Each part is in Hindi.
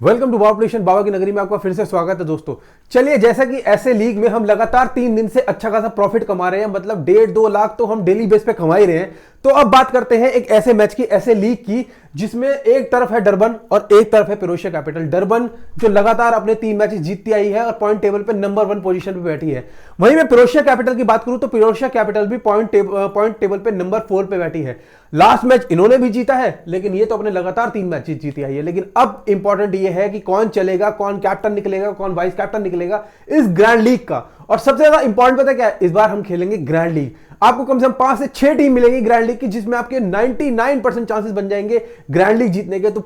वेलकम टू पॉपुलेशन बाबा की नगरी में आपका फिर से स्वागत है दोस्तों। चलिए, जैसा कि ऐसे लीग में हम लगातार 3 दिन से अच्छा खासा प्रॉफिट कमा रहे हैं, मतलब 1.5-2 लाख तो हम डेली बेस पे कमा ही रहे हैं। तो अब बात करते हैं एक ऐसे मैच की, ऐसे लीग की जिसमें एक तरफ है डरबन और एक तरफ है पेरोशिया कैपिटल। डरबन जो लगातार अपने 3 मैचेस जीतती आई है और पॉइंट टेबल पे नंबर 1 पोजीशन पे बैठी है। वहीं मैं पेरोशिया कैपिटल की बात करूं तो पेरोशिया कैपिटल भी पॉइंट टेबल पे नंबर 4 पे बैठी है। लास्ट मैच इन्होंने भी जीता है, लेकिन ये तो अपने लगातार 3 मैचेस जीती आई है। लेकिन अब इंपॉर्टेंट ये है कि कौन चलेगा, कौन कैप्टन निकलेगा, कौन वाइस कैप्टन निकलेगा इस ग्रैंड लीग का। और सबसे ज्यादा इंपॉर्टेंट पता है क्या है? इस बार हम खेलेंगे ग्रैंड लीग। आपको कम से कम 5 से 6 टीम मिलेंगी ग्रैंड लीग की, जिसमें आपके 99% चांसेस बन जाएंगे ग्रैंड लीग जीतने के। तो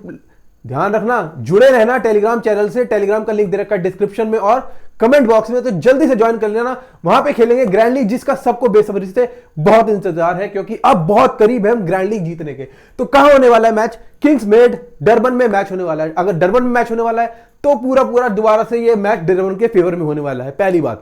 ध्यान रखना, जुड़े रहना टेलीग्राम चैनल से। टेलीग्राम का लिंक दे रखा है डिस्क्रिप्शन में और कमेंट बॉक्स में, तो जल्दी से ज्वाइन कर लेना। वहां पे खेलेंगे ग्रैंड लीग, जिसका सबको बेसब्री से बहुत इंतजार है, क्योंकि अब बहुत करीब है हम ग्रैंड लीग जीतने के। तो कहां होने वाला है मैच? किंग्समेड डरबन में मैच होने वाला है। अगर डरबन में मैच होने वाला है तो पूरा दोबारा से ये मैच डरबन के फेवर में होने वाला है, पहली बात।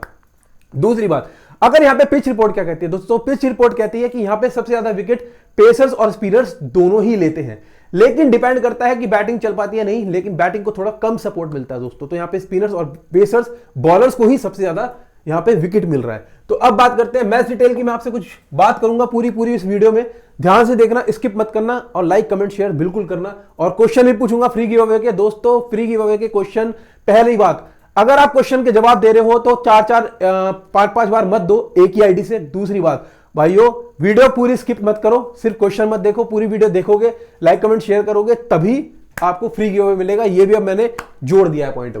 दूसरी बात, अगर यहां पे पिच रिपोर्ट क्या कहती है दोस्तों? पिच रिपोर्ट कहती है कि यहां पे सबसे ज्यादा विकेट पेसर्स और स्पिनर्स दोनों ही लेते हैं, लेकिन डिपेंड करता है कि बैटिंग चल पाती है नहीं। लेकिन बैटिंग को थोड़ा कम सपोर्ट मिलता है दोस्तों। तो यहां पे स्पिनर्स और पेसर्स बॉलर्स को ही सबसे ज्यादा यहां पे विकेट मिल रहा है। तो अब बात करते हैं मैच डिटेल की। मैं आपसे कुछ बात करूंगा पूरी इस वीडियो में, ध्यान से देखना, स्किप मत करना और लाइक कमेंट शेयर बिल्कुल करना। और क्वेश्चन भी पूछूंगा फ्री गिव अवे के दोस्तों। फ्री गिव अवे के क्वेश्चन, पहली बात, अगर आप क्वेश्चन के जवाब दे रहे हो तो 5 बार मत दो एक ही आईडी से। दूसरी बात भाइयों, वीडियो पूरी स्किप मत करो, सिर्फ क्वेश्चन मत देखो, पूरी वीडियो देखोगे, लाइक कमेंट शेयर करोगे तभी आपको फ्री गिव अवे मिलेगा। ये भी अब मैंने जोड़ दिया है पॉइंट,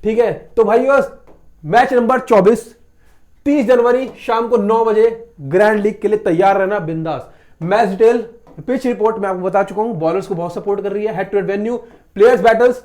ठीक है। तो भाइयों, मैच नंबर 24 30 जनवरी शाम को 9 बजे ग्रैंड लीग के लिए तैयार रहना बिंदास। मैच डिटेल, पिच रिपोर्ट मैं आपको बता चुका हूं, बॉलर्स को बहुत सपोर्ट कर रही है। Head to head venue, players batters,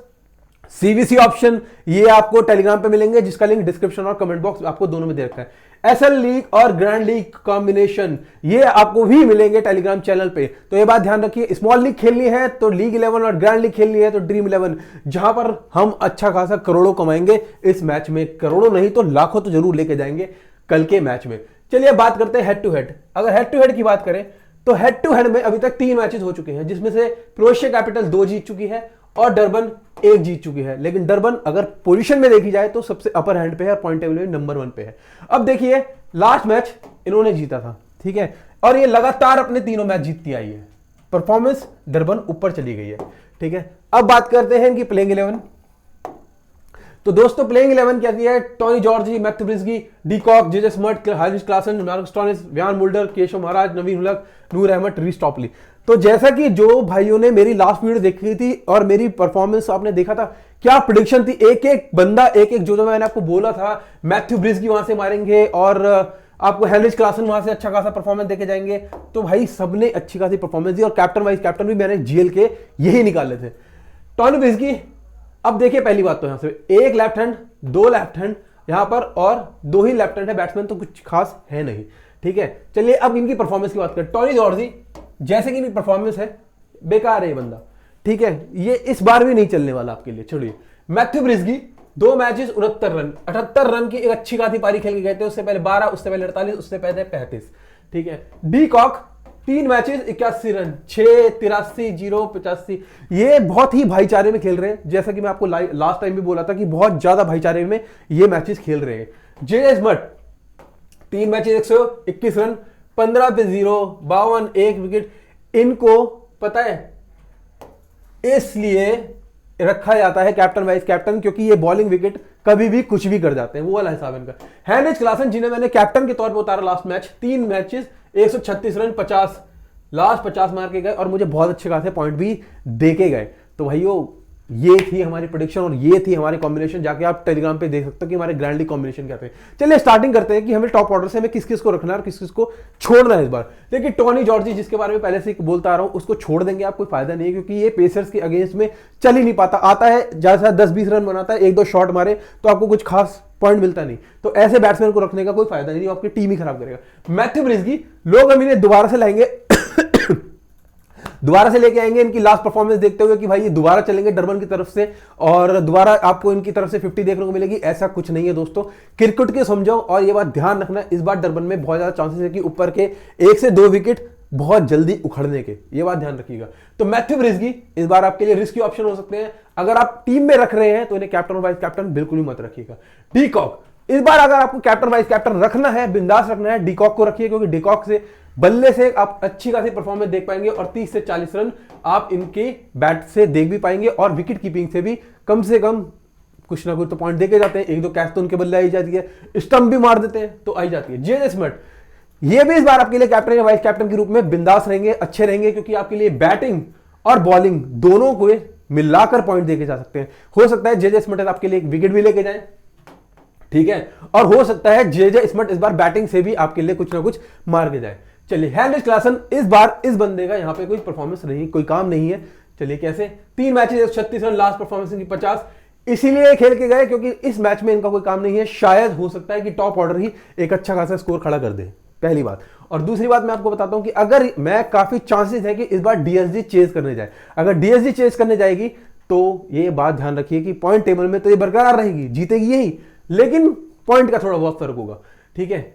CVC option, ये आपको टेलीग्राम पे मिलेंगे, जिसका लिंक डिस्क्रिप्शन और कमेंट बॉक्स आपको दोनों में दे रखा है। एसएल लीग और ग्रैंड लीग कॉम्बिनेशन ये आपको भी मिलेंगे टेलीग्राम चैनल पे। तो ये बात ध्यान रखिए, स्मॉल लीग खेलनी है तो लीग 11 और ग्रैंड लीग खेलनी है तो ड्रीम 11, जहां पर हम अच्छा खासा करोड़ों कमाएंगे इस मैच में। करोड़ों नहीं तो लाखों तो जरूर लेके जाएंगे कल के मैच में। चलिए बात करते हैं हेड टू हेड। अगर हेड टू हेड की बात करें तो हेड टू हेड में अभी तक 3 मैचेस हो चुके हैं, जिसमें से पेरोशिया कैपिटल 2 जीत चुकी है और डरबन 1 जीत चुकी है। लेकिन डरबन अगर पोजीशन में देखी जाए तो सबसे अपर हैंड पे है, पॉइंट टेबल में नंबर 1 पे है। अब देखिए, लास्ट मैच इन्होंने जीता था, ठीक है, और ये लगातार अपने तीनों मैच जीतती आई है। परफॉर्मेंस डरबन ऊपर चली गई है, ठीक है। अब बात करते हैं इनकी प्लेइंग 11। तो दोस्तों प्लेइंग 11 क्या दिया है? Tony Zorzi, Matthew Breetzke, de Kock, JJ Smuts, Harris Klaasen, Marcus Stoinis, Wiaan Mulder, Keshav Maharaj, Naveen ul Haq, Noor Ahmad, Reece Topley. तो जैसा कि जो भाइयों ने मेरी लास्ट वीडियो देखी थी और मेरी परफॉर्मेंस आपने देखा था, क्या प्रेडिक्शन थी, एक एक बंदा एक जो मैंने आपको बोला था, मैथ्यू ब्रिस्गी वहां से मारेंगे और आपको हेनरिच क्लासन वहां से अच्छा खासा परफॉर्मेंस देके जाएंगे। तो भाई सबने अच्छी खासी परफॉर्मेंस दी और कैप्टन वाइस कैप्टन भी मैंने जीएल के यही निकाले थे। टॉनी ब्रिस्गी, अब देखिए पहली बात तो यहां से एक लेफ्ट हैंड, 2 लेफ्ट हैंड यहां पर और 2 ही लेफ्ट हैंड है बैट्समैन, तो कुछ खास है नहीं, ठीक है। चलिए अब इनकी परफॉर्मेंस की बात करें। टॉनी जॉर्जी जैसे कि इनकी परफॉर्मेंस है, बेकार है ये बंदा, ठीक है, ये इस बार भी नहीं चलने वाला आपके लिए, छोड़िए। मैथ्यू ब्रिस्गी 2 मैचेस 69 रन, 78 रन की एक अच्छी खासी पारी खेल के गए थे। उससे पहले 12, उससे पहले 48, उससे पहले 35, ठीक है। De Kock 3 matches 81 run, 6, 83, 0, 85। ये बहुत ही भाईचारे में खेल रहे हैं, जैसा कि मैं आपको लास्ट टाइम भी बोला था कि बहुत ज्यादा भाईचारे में ये मैचेस खेल रहे हैं। जे स्मर्ट 3 मैचेस 121 रन, 15 पे 0, 52, 1 विकेट। इनको पता है इसलिए रखा जाता है कैप्टन वाइस कैप्टन, क्योंकि ये बॉलिंग विकेट कभी भी कुछ भी कर जाते हैं, वो वाला हिसाब इनका। हेनरिच क्लासन, जिन्हें मैंने कैप्टन के तौर पर उतारा last match, 3 matches 136 run, 50 last 50 मार के गए और मुझे बहुत अच्छे खासे पॉइंट भी दे के गए। तो भाइयों ये थी हमारी प्रेडिक्शन और ये थी हमारी कॉम्बिनेशन। जाके आप टेलीग्राम पे देख सकते हो कि हमारे ग्रैंड लीग कॉम्बिनेशन क्या थे। चलिए स्टार्टिंग करते हैं कि हमें टॉप ऑर्डर से हमें किस किस को रखना है और किस किस को छोड़ना है इस बार। देखिए टॉनी जॉर्जी, जिसके बारे में पहले से बोलता आ रहा हूं, उसको छोड़ देंगे आप, कोई फायदा नहीं है, क्योंकि ये पेसर्स के अगेंस्ट में चल ही नहीं पाता। आता है ज्यादा से 10-20 रन बनाता है, 1-2 शॉट मारे तो आपको कुछ खास पॉइंट मिलता नहीं। तो ऐसे बैट्समैन को रखने का कोई फायदा नहीं, आपकी टीम ही खराब करेगा। मैथ्यू ब्रिस्गी, लोग हम इन्हें दोबारा से लाएंगे, दोबारा से लेके आएंगे इनकी लास्ट परफॉर्मेंस देखते हुए कि भाई ये दोबारा चलेंगे डरबन की तरफ से और दोबारा आपको इनकी तरफ से 50 देखने को मिलेगी। ऐसा कुछ नहीं है दोस्तों, क्रिकेट के समझो। और ये बात ध्यान रखना, इस बार डरबन में बहुत ज्यादा चांसेस है कि ऊपर के 1 से 2 विकेट बहुत जल्दी उखड़ने के, ये बात ध्यान रखिएगा। तो मैथ्यू ब्रिस्गी इस बार आपके लिए रिस्की ऑप्शन हो सकते हैं। अगर आप टीम में रख रहे हैं तो इन्हें कैप्टन और वाइस कैप्टन बिल्कुल भी मत रखिएगा। डीकॉक, इस बार अगर आपको कैप्टन वाइस कैप्टन रखना है, बिंदास रखना है, डीकॉक को रखिए, क्योंकि डीकॉक से बल्ले से आप अच्छी खासी परफॉर्मेंस देख पाएंगे और 30 से 40 रन आप इनके बैट से देख भी पाएंगे और विकेट कीपिंग से कम कुछ ना कुछ तो पॉइंट देके जाते हैं। एक दो कैच तो उनके बल्ले आई जाती है, स्टंप भी मार देते हैं तो आई जाती है। जे स्मिथ, ये भी इस बार आपके लिए कैप्टन या वाइस कैप्टन के रूप में बिंदास रहेंगे, अच्छे रहेंगे, क्योंकि आपके लिए बैटिंग और बॉलिंग दोनों को मिलाकर पॉइंट देके जा सकते हैं। हो सकता है जे स्मिथ आपके लिए एक विकेट भी लेके जाए, ठीक है, और हो सकता है जे स्मिथ इस बार बैटिंग से भी आपके लिए कुछ ना कुछ मार के जाए। चलिए, हेनरिच क्लासन, इस बार इस बंदे का यहां पे कोई परफॉर्मेंस नहीं, कोई काम नहीं है। चलिए कैसे, 3 मैचेस 36 रन, लास्ट परफॉर्मेंस इनकी 50, इसीलिए खेल के गए क्योंकि इस मैच में इनका कोई काम नहीं है। शायद हो सकता है कि टॉप ऑर्डर ही एक अच्छा खासा स्कोर खड़ा कर दे, पहली बात। और दूसरी बात मैं आपको बताता हूं कि अगर मैं काफी चांसेस है कि इस बार डीएसजी चेज करने जाए। अगर डीएसजी चेज करने जाएगी तो ये बात ध्यान रखिए कि पॉइंट टेबल में तो ये बरकरार रहेगी, जीतेगी यही, लेकिन पॉइंट का थोड़ा बहुत फर्क होगा, ठीक है।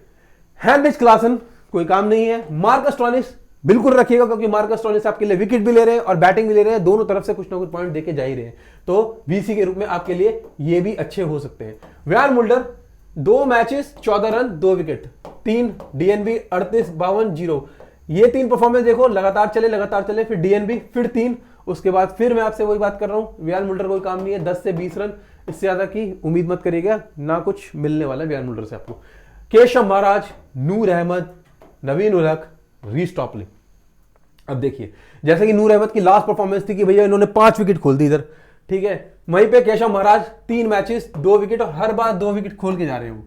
हेनरिच क्लासन कोई काम नहीं है। मार्कस स्टोइनिस बिल्कुल रखिएगा, क्योंकि मार्कस स्टोइनिस आपके लिए विकेट भी ले रहे हैं और बैटिंग भी ले रहे हैं, दोनों तरफ से कुछ ना कुछ पॉइंट देके जा ही रहे हैं, तो वीसी के रूप में आपके लिए ये भी अच्छे हो सकते हैं। व्यान Mulder, 2 matches 14 run 2 wicket, 3 DNB 38-52-0, ये 3 परफॉर्मेंस देखो, लगातार चले, फिर डीएनबी, फिर 3, उसके बाद फिर मैं आपसे वही बात कर रहा हूं, व्यान मुल्डर कोई काम नहीं है, 10 से 20 रन, इससे ज्यादा की उम्मीद मत करिएगा, ना कुछ मिलने वाला है व्यान मुल्डर से आपको। केशव महाराज, नूर अहमद, नवीन उलहक, रीस टॉपली। अब देखिए, जैसे कि नूर अहमद की लास्ट परफॉर्मेंस थी कि भैया इन्होंने 5 विकेट खोल दी इधर, ठीक है, वहीं पे केशव महाराज 3 मैचेस 2 विकेट और हर बार 2 विकेट खोल के जा रहे हो,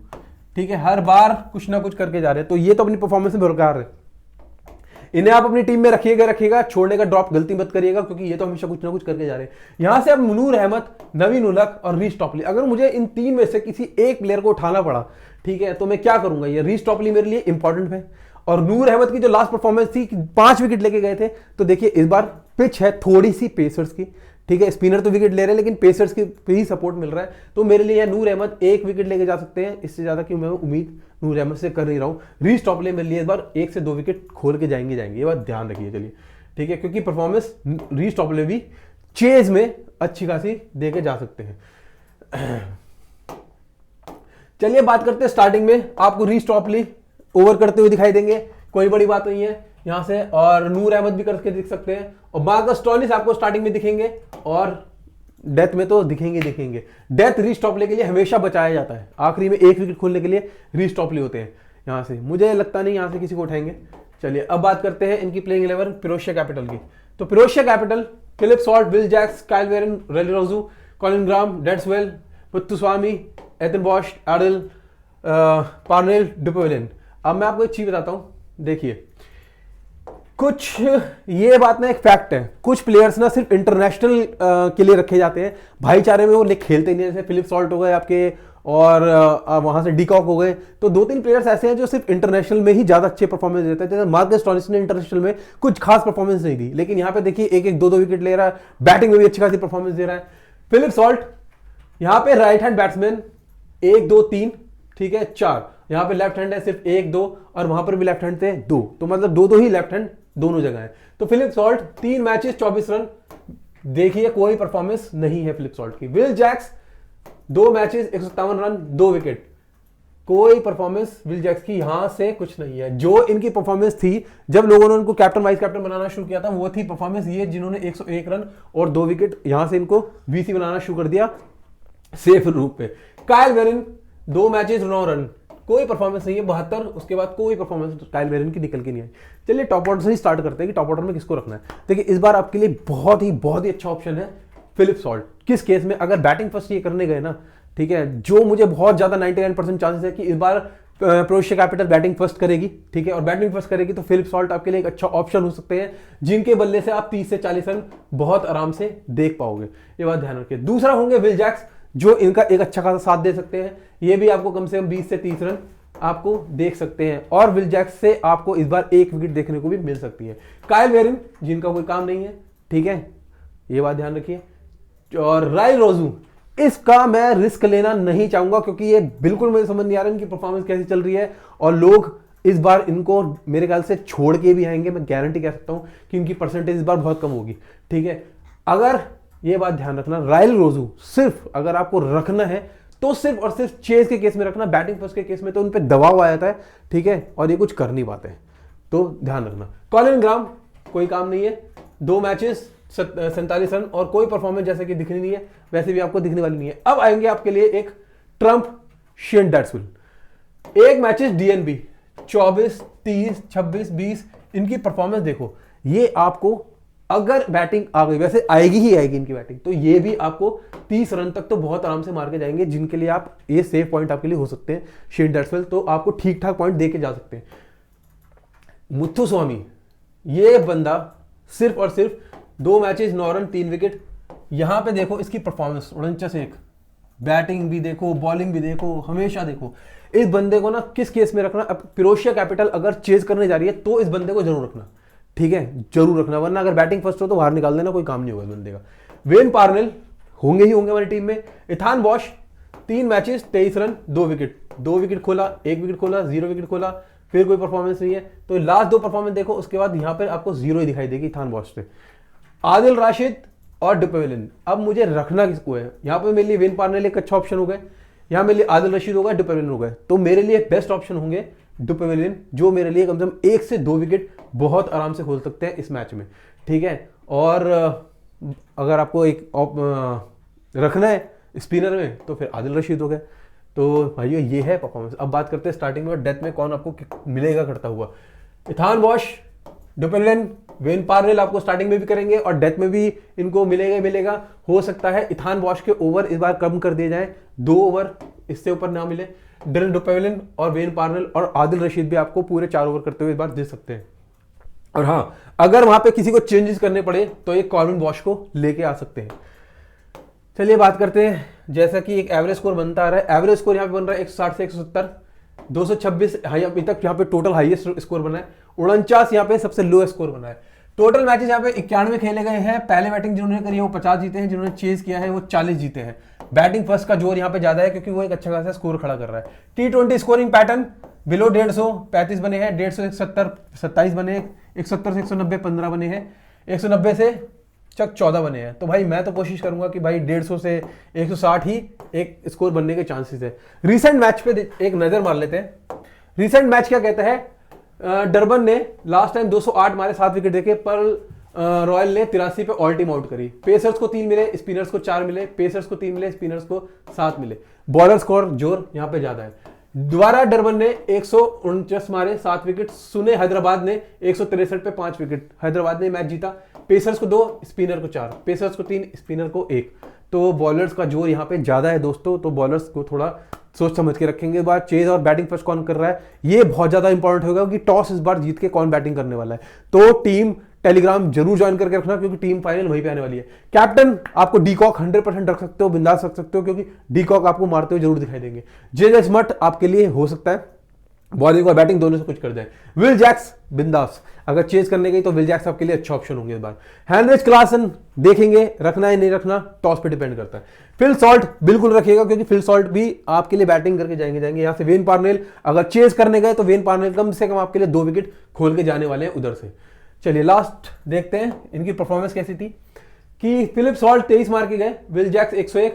ठीक है, हर बार कुछ ना कुछ करके जा रहे हैं, तो ये तो अपनी परफॉर्मेंस में बरकरार है। इन्हें आप अपनी टीम में रखिएगा, छोड़ने का ड्रॉप गलती मत करिएगा, क्योंकि ये तो हमेशा कुछ ना कुछ करके जा रहे हैं। यहां से अब नूर अहमद, नवीन उलहक और रीस टॉपली, अगर मुझे इन 3 में से किसी एक प्लेयर को उठाना पड़ा, ठीक है, तो मैं क्या करूंगा, ये रीस टॉपली मेरे लिए इंपॉर्टेंट है। और नूर अहमद की जो लास्ट परफॉर्मेंस थी, 5 विकेट लेके गए थे, तो देखिए इस बार पिच है थोड़ी सी पेसर्स की, ठीक है, स्पिनर तो विकेट ले रहे हैं लेकिन पेसर्स की भी सपोर्ट मिल रहा है, तो मेरे लिए नूर अहमद 1 विकेट लेके जा सकते हैं, इससे ज्यादा की मैं उम्मीद नूर अहमद से कर नहीं रहा हूं। रीस टॉपले मेरे लिए इस बार 1 से 2 विकेट खोल के जाएंगे, ये बात ध्यान रखिए। चलिए ठीक है, क्योंकि परफॉर्मेंस रीस टॉपले भी चेज में अच्छी खासी दे के जा सकते हैं। चलिए बात करते हैं, स्टार्टिंग में आपको रीस टॉपली ओवर करते हुए दिखाई देंगे, कोई बड़ी बात नहीं है यहां से, और नूर अहमद भी करके दिख सकते हैं, और मार्कस स्टोइनिस आपको स्टार्टिंग में दिखेंगे और डेथ में तो दिखेंगे। डेथ रीस टॉपले के लिए हमेशा बचाया जाता है, आखिरी में 1 विकेट खोलने के लिए रीस टॉपले होते हैं। यहां से मुझे लगता नहीं यहां से किसी को उठाएंगे। चलिए अब बात करते हैं इनकी प्लेइंग 11 पिरोशिया कैपिटल की। तो Pretoria Capital, Philip Salt, Will Jacks, Kyle Verreynne, Rilee Rossouw, Colin Ingram, डेड्सवेल, मुत्तुस्वामी, एथन बॉश, एडल, पार्नेल, डुपोलिन। अब मैं आपको एक चीज बताता हूं, देखिए कुछ ये बात ना एक फैक्ट है, कुछ प्लेयर्स ना सिर्फ इंटरनेशनल के लिए रखे जाते हैं, भाईचारे में वो खेलते नहीं, जैसे फिलिप सॉल्ट हो गए आपके, और वहां से डीकॉक हो गए, तो 2-3 प्लेयर्स ऐसे हैं जो सिर्फ इंटरनेशनल में ही ज्यादा अच्छे परफॉर्मेंस देते हैं। जैसे मार्कस स्टोइनिस ने इंटरनेशनल में कुछ खास परफॉर्मेंस नहीं दी, लेकिन यहां पे देखिए 1-1, 2-2 विकेट ले रहा है, बैटिंग में भी अच्छी खासी परफॉर्मेंस दे रहा है। फिलिप सॉल्ट यहां पे राइट हैंड बैट्समैन, 1, 2, 3, ठीक है, 4, यहां पे लेफ्ट हैंड है सिर्फ 1, 2, और वहां पर भी लेफ्ट हैंड थे 2, तो मतलब 2-2 ही लेफ्ट हैंड दोनों जगह है। तो फिलिप सॉल्ट 3 मैचेस 24 रन, देखिए कोई परफॉर्मेंस नहीं है फिलिप सॉल्ट की। Will Jacks 2 matches 157 run 2 wicket, कोई परफॉर्मेंस विल जैक्स की यहां से कुछ नहीं है। जो इनकी परफॉर्मेंस थी जब लोगों ने उनको कैप्टन वाइस कैप्टन बनाना शुरू किया था, वो थी परफॉर्मेंस ये, जिन्होंने 101 रन और 2 विकेट यहां से इनको वीसी बनाना शुरू कर दिया सेफ रूप पे। काइल वेरिन 2 मैचेस 9 रन, कोई परफॉर्मेंस नहीं है, 72, उसके बाद कोई परफॉर्मेंस काइल वेरिन की निकल के नहीं आई। चलिए टॉप ऑर्डर से ही स्टार्ट करते हैं कि टॉप ऑर्डर में किसको रखना है। देखिए इस बार आपके लिए बहुत ही अच्छा ऑप्शन है फिलिप सॉल्ट। किस केस में, अगर बैटिंग फर्स्ट ये करने गए ना, ठीक है, जो मुझे बहुत ज्यादा 99% चांसेस है कि इस बार पिरोशिया कैपिटल बैटिंग फर्स्ट करेगी, ठीक है, और बैटिंग फर्स्ट करेगी तो फिलिप सॉल्ट आपके लिए एक अच्छा ऑप्शन हो सकते हैं, जिनके बल्ले से आप 30 से 40 रन बहुत आराम से देख पाओगे, ये बात ध्यान रखिए। दूसरा होंगे विल जैक्स, जो इनका एक अच्छा खासा साथ दे सकते हैं, ये भी आपको कम से कम 20 से 30 रन आपको देख सकते हैं, और विल जैक्स से आपको इस बार 1 विकेट देखने को भी मिल सकती है। काइल वेरिन, जिनका कोई काम नहीं है, ठीक है, ये बात ध्यान रखिए। और राइल रोजू, इसका मैं रिस्क लेना नहीं चाहूंगा, क्योंकि ये बिल्कुल मुझे समझ नहीं आ रहा इनकी परफॉर्मेंस कैसी चल रही है, और लोग इस बार इनको मेरे ख्याल से छोड़ के भी आएंगे, मैं गारंटी कह सकता हूं कि इनकी परसेंटेज इस बार बहुत कम होगी। ठीक है, अगर ये बात ध्यान रखना, रायल रोजू सिर्फ अगर आपको रखना है तो सिर्फ और सिर्फ चेज के केस में रखना, बैटिंग फर्स्ट के केस में तो उन पर दबाव आ जाता है। ठीक है, और ये कुछ कर नहीं पाते हैं, तो ध्यान रखना। कॉलिन ग्राम कोई काम नहीं है, 2 मैचेस 47 रन और कोई परफॉर्मेंस जैसे कि दिखनी नहीं है, वैसे भी आपको दिखने वाली नहीं है। अब आएंगे आपके लिए एक ट्रम्प शेन डैट्सविल, 1 मैचेस डीएनबी 24, 30, 26, 20, इनकी परफॉर्मेंस देखो। ये आपको अगर बैटिंग आ गई, वैसे आएगी ही आएगी इनकी बैटिंग, तो ये भी आपको 30 रन तक तो बहुत आराम से मार के जाएंगे, जिनके लिए आप ये सेफ पॉइंट आपके लिए हो सकते हैं। शेन डैट्सविल तो आपको ठीक ठाक पॉइंट दे के जा सकते हैं। मुथुस्वामी, ये बंदा सिर्फ और सिर्फ 2 मैचेस 9 रन 3 विकेट। यहां पे देखो इसकी परफॉर्मेंस 49, बैटिंग भी देखो, बॉलिंग भी देखो, हमेशा देखो इस बंदे को ना किस केस में रखना। अब पिरोशिया कैपिटल अगर चेज करने जा रही है तो इस बंदे को जरूर रखना। ठीक है, जरूर रखना, वरना अगर बैटिंग फर्स्ट हो तो बाहर निकाल देना, कोई काम नहीं होगा इस बंदे का। वेन पार्नेल होंगे ही होंगे हमारी टीम में। Ethane Bosch 3 matches 23 run 2 wicket, 2 wicket खोला, 1 विकेट खोला, 0 विकेट खोला, फिर कोई परफॉर्मेंस नहीं है। तो लास्ट 2 परफॉर्मेंस देखो, उसके बाद यहां पर आपको 0 ही दिखाई देगी इथान बॉश से। आदिल राशिद और डुपेविलिन, अब मुझे रखना किसको है? यहां पे मेरे लिए वेन पार्नेल एक अच्छा ऑप्शन हो गए, यहां मेरे लिए आदिल रशीद होगा, डुपेविलिन हो गए, तो मेरे लिए बेस्ट ऑप्शन होंगे डुपेविलिन, जो मेरे लिए कम से कम 1 से 2 विकेट बहुत आराम से खोल सकते हैं इस मैच में। ठीक है, और अगर आपको एक रखना है स्पिनर में तो फिर आदिल रशीद हो गए। तो भाइयों ये है परफॉर्मेंस। अब बात करते हैं स्टार्टिंग में और डेथ में कौन आपको मिलेगा करता हुआ। इथान बॉश, डुपेविलिन, वेन पार्नेल आपको स्टार्टिंग में भी करेंगे और डेथ में भी इनको मिलेगा। हो सकता है इथान बॉश के ओवर इस बार कम कर दिए जाए, 2 ओवर इससे ऊपर ना मिले। डेरेन डुपेविलिन और वेन पार्नेल और आदिल रशीद भी आपको पूरे 4 ओवर करते हुए इस बार दे सकते हैं। और हाँ, अगर वहां पे किसी को चेंजेस करने पड़े तो ये कॉलिन बॉश को लेके आ सकते हैं। चलिए बात करते हैं, जैसा कि एक एवरेज स्कोर बनता आ रहा है, एवरेज स्कोर यहाँ पे बन रहा है 160 से 170, 226 अभी तक यहाँ पे टोटल हाईएस्ट स्कोर बना है, 49 यहाँ पे सबसे लोएस्ट स्कोर बना है। टोटल मैचेस यहाँ पे 91 खेले गए हैं। पहले बैटिंग जिन्होंने करी है वो 50 जीते हैं, जिन्होंने चेज किया है वो 40 जीते हैं। बैटिंग फर्स्ट का जोर यहाँ पे ज्यादा है क्योंकि वो एक अच्छा खासा स्कोर खड़ा कर रहा है। T20 स्कोरिंग पैटर्न बिलो 150 35 बने हैं, 150 170 27 बने, 170 से 190 15 बने हैं, 190 से चक 14 बने हैं। तो भाई मैं तो कोशिश करूंगा कि भाई 150 से 160 ही एक स्कोर बनने के चांसेस है। रीसेंट मैच पे एक नजर मार लेते हैं। रीसेंट मैच क्या कहता है? डरबन ने लास्ट टाइम 208 मारे, 7 विकेट देखे, पर रॉयल ने 83 पे ऑल टीम आउट करी। पेसर्स को 3 मिले, स्पिनर्स को 4 मिले, पेसर्स को 3 मिले, स्पिनर्स को 7 मिले। बॉलर स्कोर जोर यहाँ पे ज्यादा है। दोबारा डरबन ने 149 मारे, 7 विकेट। सुने हैदराबाद ने 163 पे 5 विकेट, हैदराबाद ने मैच जीता। पेसर्स को 2, स्पिनर को 4, पेसर्स को 3, स्पिनर को 1। तो बॉलर्स का जोर यहाँ पे ज्यादा है दोस्तों, तो बॉलर्स को थोड़ा सोच समझ के रखेंगे। बार चेज और बैटिंग फर्स्ट कौन कर रहा है ये बहुत ज्यादा इंपॉर्टेंट होगा कि टॉस इस बार जीत के कौन बैटिंग करने वाला है। तो टीम टेलीग्राम जरूर ज्वाइन करके रखना क्योंकि टीम फाइनल वहीं पे आने वाली है। कैप्टन आपको डीकॉक 100% रख सकते हो, बिंदास रख सकते हो, क्योंकि डीकॉक आपको मारते हुए जरूर दिखाई देंगे। जे स्मट आपके लिए हो सकता है बॉलिंग और बैटिंग दोनों से कुछ कर जाए। विल जैक्स बिंदास, अगर चेज करने गई तो विल जैक्स आपके लिए अच्छा ऑप्शन होंगे इस बार। हेनरिच क्लासन देखेंगे, रखना है नहीं रखना टॉस पे डिपेंड करता है। फिल सॉल्ट बिल्कुल रखिएगा क्योंकि फिल सॉल्ट भी आपके लिए बैटिंग करके जाएंगे। यहाँ से वेन पार्नेल अगर चेज करने गए तो वेन पार्नेल कम से कम आपके लिए 2 विकेट खोल के जाने वाले हैं उधर से। चलिए लास्ट देखते हैं इनकी परफॉर्मेंस कैसी थी कि फिलिप सॉल्ट 23 मार के गए, विल जैक्स 101,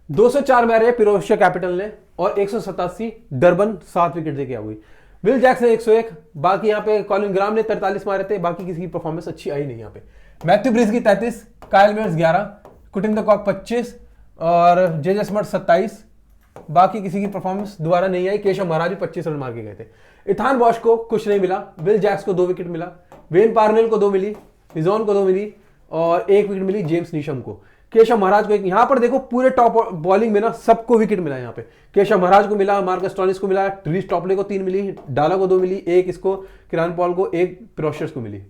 204 मारे पिरोशिया कैपिटल ने और 187 डरबन 7 विकेट देके आ गई। विल जैक्स ने 101, बाकी यहाँ पे कॉलिन ग्राम ने 43 मारे थे, बाकी किसी की परफॉर्मेंस अच्छी आई नहीं यहाँ पे। Matthew Breetzke 33, Kyle Millers 11, Quinton de Kock 25 और जे स्मट 27, बाकी किसी की परफॉर्मेंस दोबारा नहीं आई। केशव महाराज भी 25 रन मार के गए थे। इथान बॉश को कुछ नहीं मिला, विल जैक्स को 2 विकेट मिला, वेन पार्नेल को 2 मिली, फिजोन को 2 मिली और 1 विकेट मिली जेम्स नीशम को। केशव महाराज को एक, यहां पर देखो पूरे टॉप बॉलिंग में ना सबको विकेट मिला। यहाँ पे केशव महाराज को मिला, मार्कस स्टोनिस को मिला, रीस टॉपले को 3 मिली, डाला को 2 मिली, 1 इसको किरान पॉल को, 1 पिरोशियस को मिली।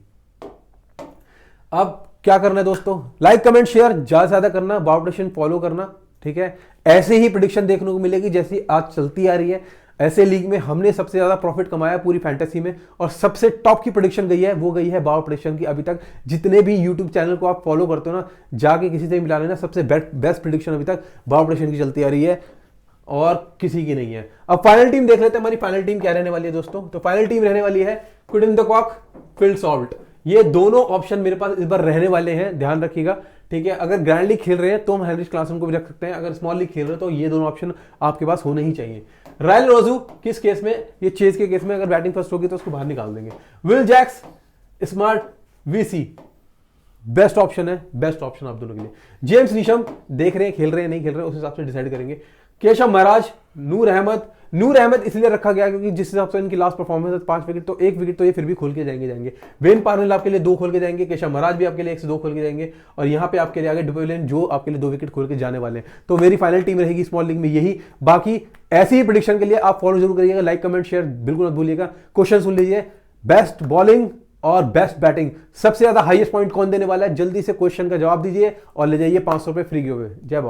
अब क्या करना है दोस्तों? लाइक कमेंट शेयर ज्यादा से ज्यादा करना, बाव प्रेडिक्शन फॉलो करना, ठीक है। ऐसे ही प्रेडिक्शन देखने को मिलेगी जैसी आज चलती आ रही है। ऐसे लीग में हमने सबसे ज्यादा प्रॉफिट कमाया पूरी फैंटेसी में और सबसे टॉप की प्रेडिक्शन गई है वो गई है बाव प्रेडिक्शन की। अभी तक जितने भी यूट्यूब चैनल को आप फॉलो करते हो ना, जाके किसी से मिला लेना, सबसे बेस्ट प्रेडिक्शन अभी तक बाव प्रेडिक्शन की चलती आ रही है। और किसी की नहीं है। अब फाइनल टीम देख लेते हैं, हमारी फाइनल टीम क्या रहने वाली है दोस्तों। तो फाइनल टीम रहने वाली है Quinton de Kock, Phil Salt. ये दोनों ऑप्शन मेरे पास इस बार रहने वाले हैं, ध्यान रखिएगा, ठीक है। अगर ग्रैंड लीग खेल रहे हैं तो हम हेनरिच क्लासन को भी रख सकते हैं, अगर स्मॉल लीग खेल रहे हैं तो ये दोनों ऑप्शन आपके पास होने ही चाहिए। रायल रोजू किस केस में, ये चेज के केस में, अगर बैटिंग फर्स्ट होगी तो उसको बाहर निकाल देंगे। Will Jacks, smart, VC best option है, बेस्ट ऑप्शन आप दोनों के लिए। जेम्स नीशम देख रहे हैं, खेल रहे हैं नहीं खेल रहे हैं, उस हिसाब से डिसाइड करेंगे। केशव महाराज, नूर अहमद। नूर अहमद इसलिए रखा गया क्योंकि जिस हिसाब से इनकी लास्ट परफॉर्मेंस है 5 विकेट, तो 1 विकेट तो ये फिर भी खोल के जाएंगे। वेन पार्नेल आपके लिए 2 खोल के जाएंगे, केशव महाराज भी आपके लिए 1 से 2 खोल के जाएंगे, और यहाँ पे आपके लिए आगे डिविलियन जो आपके लिए 2 विकेट खोल के जाने वाले हैं। तो मेरी फाइनल टीम रहेगी स्मॉल लीग में यही। बाकी ऐसी ही प्रेडिक्शन के लिए आप फॉलो जरूर करिएगा, लाइक कमेंट शेयर बिल्कुल मत भूलिएगा। क्वेश्चन सुन लीजिए, बेस्ट बॉलिंग और बेस्ट बैटिंग, सबसे ज्यादा हाईएस्ट पॉइंट कौन देने वाला है, जल्दी से क्वेश्चन का जवाब दीजिए और ले जाइए 500 रुपए फ्री गिव अवे। जय बाबा।